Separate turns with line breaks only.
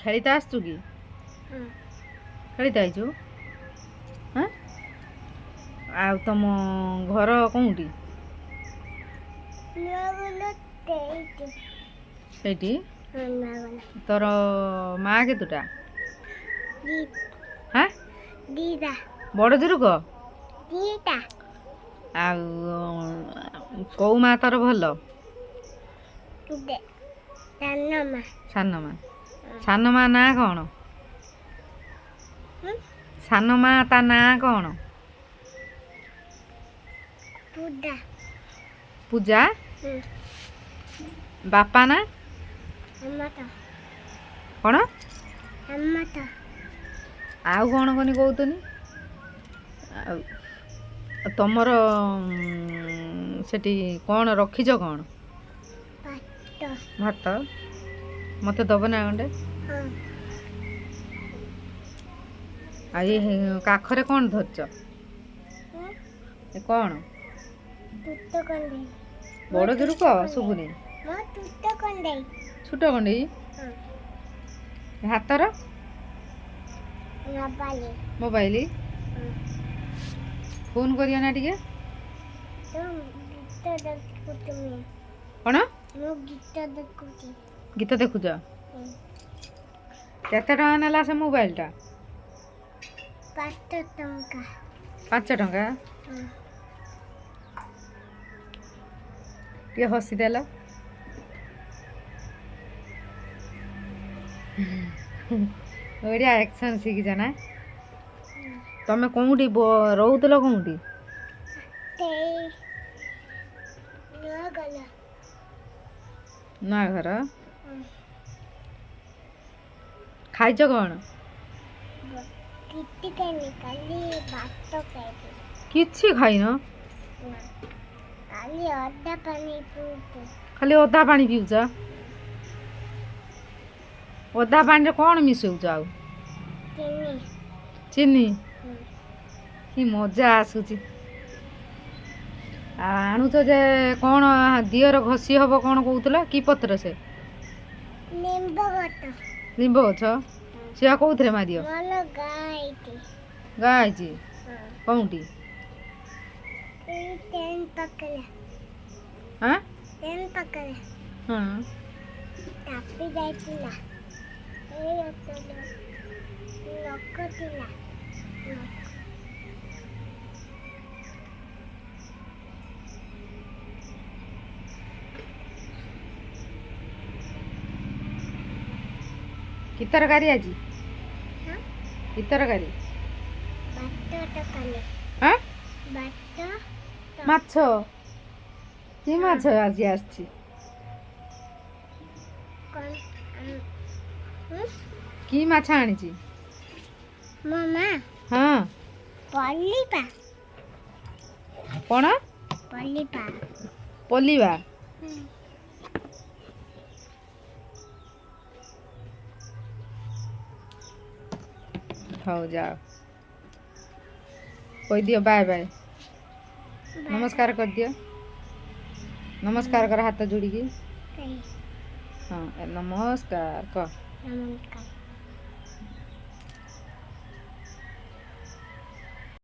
ଖେଳିତେ ଆସୁଛୁ କି? ଖେଳିତେ ଆଇଛୁ? ହଁ ଆଉ ତମ ଘର କେଉଁଠି? ସେଇଠି ତୋର ମା କେତୁଟା? ହଁ ବଡ଼ ଦୂର କହ। ଆଉ କୋଉ ମା ତୋର ଭଲ? ସାନ ମା। ସାନ ମା ନାଁ କ'ଣ? ସାନ ମା ତା ନାଁ କ'ଣ? ପୂଜା। ବାପା ନା କ'ଣ? ଆଉ କ'ଣ କନି କହୁଥନି? ଆଉ ତମର ସେଠି କ'ଣ ରଖିଛ କ'ଣ? ଭାତ। ମୋତେ ଦେବ ନା ଗଣ୍ଡେ? ଆଉ ଏ କାଖରେ କ'ଣ ଧରିଛ? ଏ କ'ଣ? ବଡ଼ ଦୂର କହ ଶୁଭୁନି। ଛୋଟ କଣ୍ଡେଇ। ହାତର ମୋବାଇଲ। ଫୋନ୍ କରିବ ନା ଟିକେ? କ'ଣ ଗୀତ ଦେଖୁଛ? କେତେ ଟଙ୍କା ନେଲା ସେ ମୋବାଇଲଟା? 5 ଟଙ୍କା। ଟିକେ ହସିଦେଲ। ଓଡ଼ିଆ ଆକ୍ସନ୍ ଶିଖିଛ ନା? ତମେ କେଉଁଠି ରହୁଥିଲ? କେଉଁଠି? ନୂଆ ଘର। ଖାଇଛ କ'ଣ? କିଛି ଖାଇନ? ଖାଲି ଅଦା ପାଣି ପିଉଛ? ଅଦା ପାଣିରେ କ'ଣ ମିଶଉଛ? ଆଉ ଚିନି। କି ମଜା ଆସୁଛି। ଆଣୁଛ ଯେ କ'ଣ ଦିହର ଘଷି ହବ କ'ଣ କହୁଥିଲ? କି ପତ୍ର ସେ? ଲିମ୍ବ ଗଛ। ସିଏ କୋଉଥିରେ ମାରିବ? ଗା ହେଇଛି କେଉଁଠି? ହଁ। କି ତରକାରୀ ଆଜି? କି ତରକାରୀ? ମାଛ। କି ମାଛ ଆଜି ଆସିଛି? କି ମାଛ ଆଣିଛି? ହଁ। କ'ଣ? ପଲିବା। ହଉ ଯାଅ କହିଦିଅ ବାଏ ବାଏ। ନମସ୍କାର କରିଦିଅ। ନମସ୍କାର କର ହାତ ଯୋଡ଼ିକି। ହଁ ନମସ୍କାର କହ।